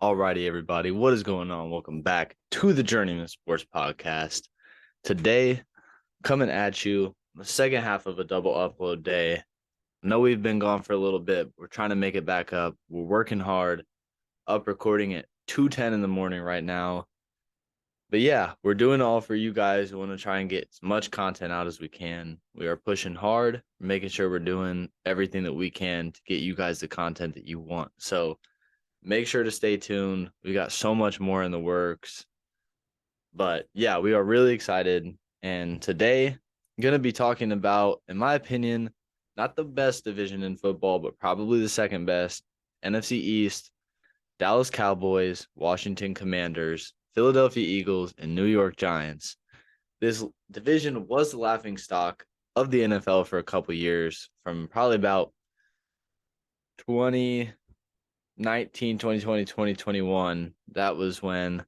Alrighty, everybody, what is going on? Welcome back to the Journeyman Sports Podcast. Today, coming at you the second half of a double upload day. I know we've been gone for a little bit. We're trying to make it back up. We're working hard, up recording at 2:10 in the morning right now. But yeah, we're doing it all for you guys. We want to try and get as much content out as we can. We are pushing hard, making sure we're doing everything that we can to get you guys the content that you want. So make sure to stay tuned. We got so much more in the works. But yeah, we are really excited. And today, I'm going to be talking about, in my opinion, not the best division in football, but probably the second best, NFC East, Dallas Cowboys, Washington Commanders, Philadelphia Eagles, and New York Giants. This division was the laughingstock of the NFL for a couple years, from probably about 2019, 2020, 2021. That was when,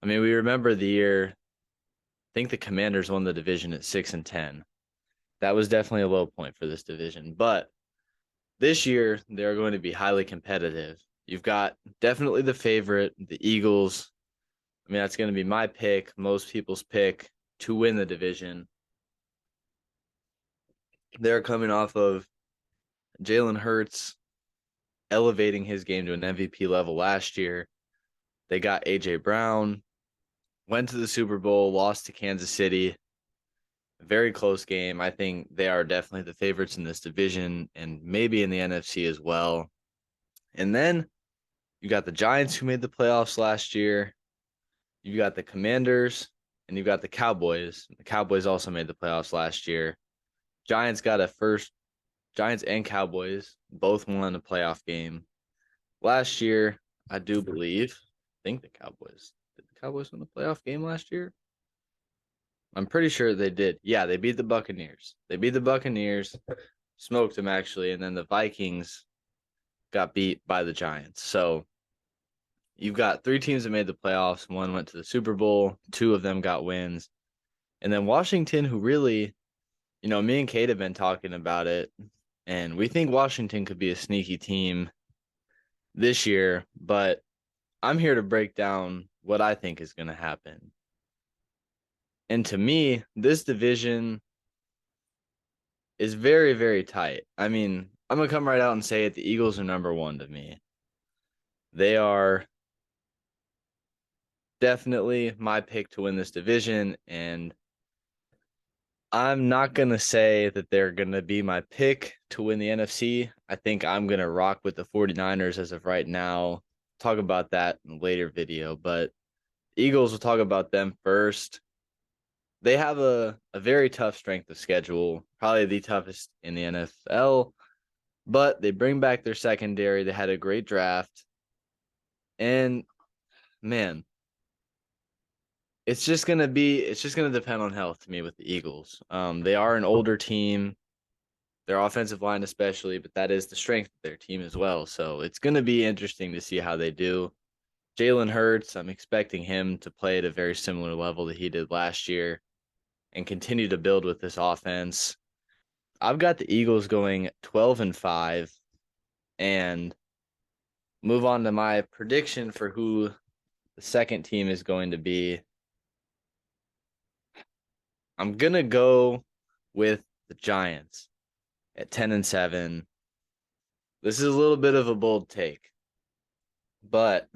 we remember the year, I think the Commanders won the division at 6-10. That was definitely a low point for this division. But this year, they're going to be highly competitive. You've got definitely the favorite, the Eagles. That's going to be my pick, most people's pick to win the division. They're coming off of Jalen Hurts elevating his game to an MVP level last year. They got A.J. Brown, went to the Super Bowl, lost to Kansas City. Very close game. I think they are definitely the favorites in this division and maybe in the NFC as well. And then you got the Giants who made the playoffs last year. You got the Commanders and you got the Cowboys. The Cowboys also made the playoffs last year. Giants and Cowboys both won a playoff game. Last year, I do believe, did the Cowboys win the playoff game last year? I'm pretty sure they did. Yeah, they beat the Buccaneers. Smoked them actually, and then the Vikings got beat by the Giants. So you've got three teams that made the playoffs. One went to the Super Bowl. Two of them got wins. And then Washington, who really, me and Kate have been talking about it, and we think Washington could be a sneaky team this year, but I'm here to break down what I think is going to happen. And to me, this division is very, very tight. I'm going to come right out and say it. The Eagles are number one to me. They are definitely my pick to win this division, and I'm not going to say that they're going to be my pick to win the NFC. I think I'm going to rock with the 49ers as of right now. Talk about that in a later video, but Eagles, will talk about them first. They have a very tough strength of schedule, probably the toughest in the NFL, but they bring back their secondary. They had a great draft. And, man, it's just going to depend on health to me with the Eagles. They are an older team, their offensive line especially, but that is the strength of their team as well. So it's going to be interesting to see how they do. Jalen Hurts, I'm expecting him to play at a very similar level that he did last year and continue to build with this offense. I've got the Eagles going 12-5 and move on to my prediction for who the second team is going to be. I'm going to go with the Giants at 10-7. This is a little bit of a bold take, but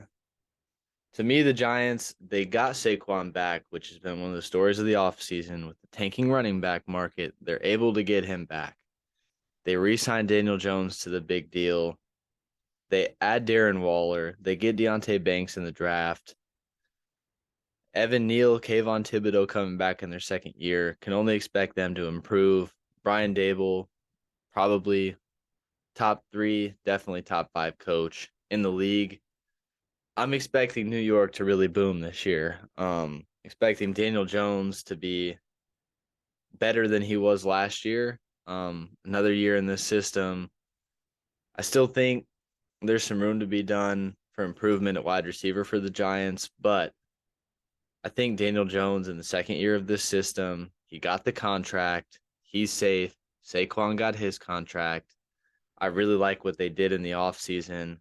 to me, the Giants, they got Saquon back, which has been one of the stories of the offseason with the tanking running back market. They're able to get him back. They re-signed Daniel Jones to the big deal. They add Darren Waller. They get Deonte Banks in the draft. Evan Neal, Kayvon Thibodeau coming back in their second year. Can only expect them to improve. Brian Dable, probably top 3, definitely top 5 coach in the league. I'm expecting New York to really boom this year. Expecting Daniel Jones to be better than he was last year. Another year in this system. I still think there's some room to be done for improvement at wide receiver for the Giants, but I think Daniel Jones in the second year of this system, he got the contract. He's safe. Saquon got his contract. I really like what they did in the offseason.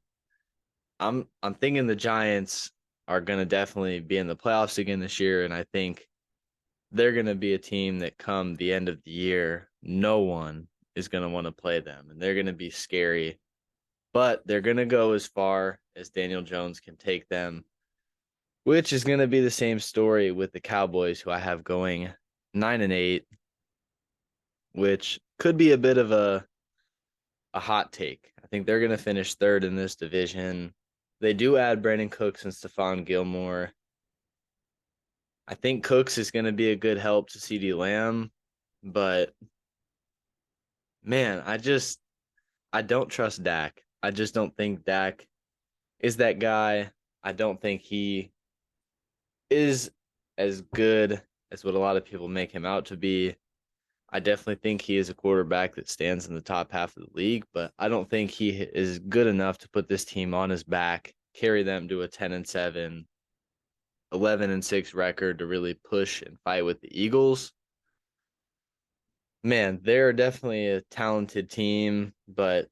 I'm thinking the Giants are going to definitely be in the playoffs again this year, and I think they're going to be a team that come the end of the year, no one is going to want to play them, and they're going to be scary. But they're going to go as far as Daniel Jones can take them, which is going to be the same story with the Cowboys, who I have going 9-8, which could be a bit of a hot take. I think they're going to finish third in this division. They do add Brandon Cooks and Stephon Gilmore. I think Cooks is going to be a good help to CeeDee Lamb, but man, I don't trust Dak. I just don't think Dak is that guy. I don't think he is as good as what a lot of people make him out to be. I definitely think he is a quarterback that stands in the top half of the league, but I don't think he is good enough to put this team on his back, carry them to a 10-7, 11-6 record to really push and fight with the Eagles. Man, they're definitely a talented team, but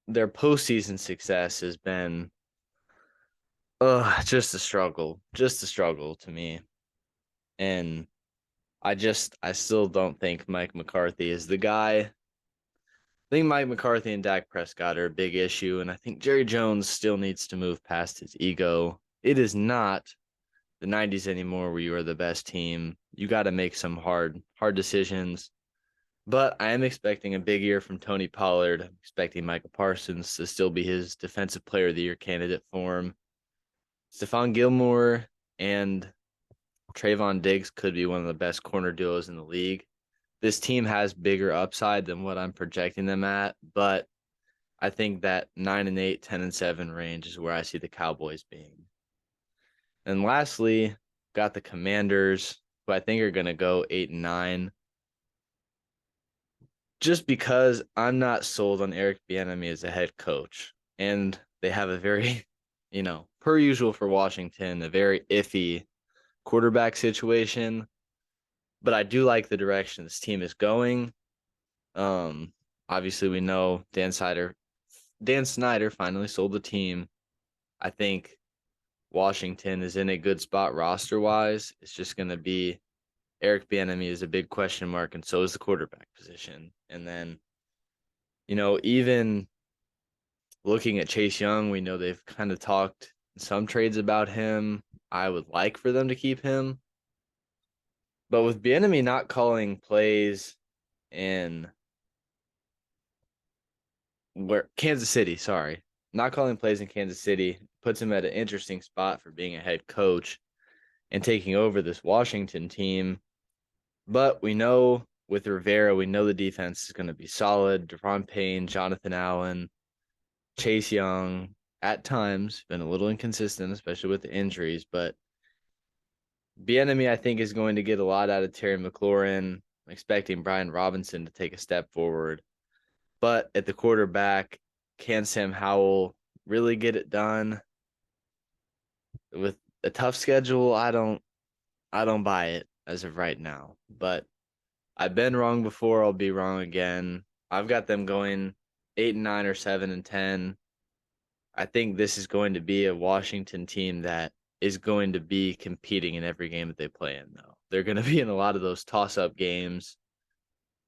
their postseason success has been just a struggle to me. And I still don't think Mike McCarthy is the guy. I think Mike McCarthy and Dak Prescott are a big issue, and I think Jerry Jones still needs to move past his ego. It is not the 90s anymore where you are the best team. You got to make some hard decisions. But I am expecting a big year from Tony Pollard. I'm expecting Michael Parsons to still be his Defensive Player of the Year candidate for him. Stephon Gilmore and Trayvon Diggs could be one of the best corner duos in the league. This team has bigger upside than what I'm projecting them at, but I think that 9-8, 10-7 range is where I see the Cowboys being. And lastly, got the Commanders, who I think are going to go 8-9. Just because I'm not sold on Eric Bieniemy as a head coach, and they have a very, per usual for Washington, a very iffy quarterback situation. But I do like the direction this team is going. Obviously we know Dan Snyder finally sold the team. I think Washington is in a good spot roster wise. It's just going to be Eric Bieniemy is a big question mark, and so is the quarterback position. And then, even looking at Chase Young, we know they've kind of talked some trades about him. I would like for them to keep him. But with Bieniemy not calling plays in Kansas City, not calling plays in Kansas City puts him at an interesting spot for being a head coach and taking over this Washington team. But we know with Rivera, we know the defense is going to be solid. Deron Payne, Jonathan Allen, Chase Young, at times been a little inconsistent, especially with the injuries. But Bieniemy, I think, is going to get a lot out of Terry McLaurin. I'm expecting Brian Robinson to take a step forward. But at the quarterback, can Sam Howell really get it done? With a tough schedule, I don't buy it as of right now. But I've been wrong before, I'll be wrong again. I've got them going 8-9 or 7-10. I think this is going to be a Washington team that is going to be competing in every game that they play in, though. They're going to be in a lot of those toss-up games,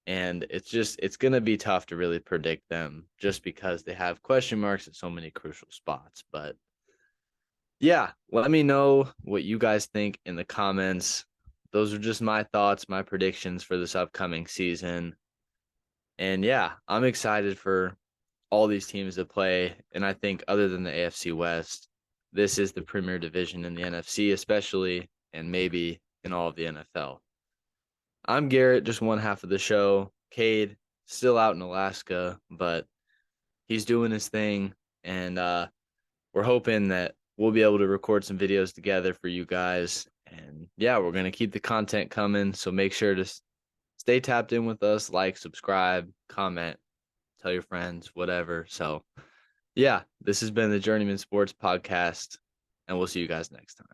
and it's going to be tough to really predict them just because they have question marks at so many crucial spots. But yeah, let me know what you guys think in the comments. Those are just my thoughts, my predictions for this upcoming season. And yeah, I'm excited for all these teams to play. And I think other than the AFC West, this is the premier division in the NFC, especially, and maybe in all of the NFL. I'm Garrett, just one half of the show. Cade, still out in Alaska, but he's doing his thing. And we're hoping that we'll be able to record some videos together for you guys. And yeah, we're going to keep the content coming. So make sure to stay tapped in with us, like, subscribe, comment, tell your friends, whatever. So yeah, this has been the Journeyman Sports Podcast, and we'll see you guys next time.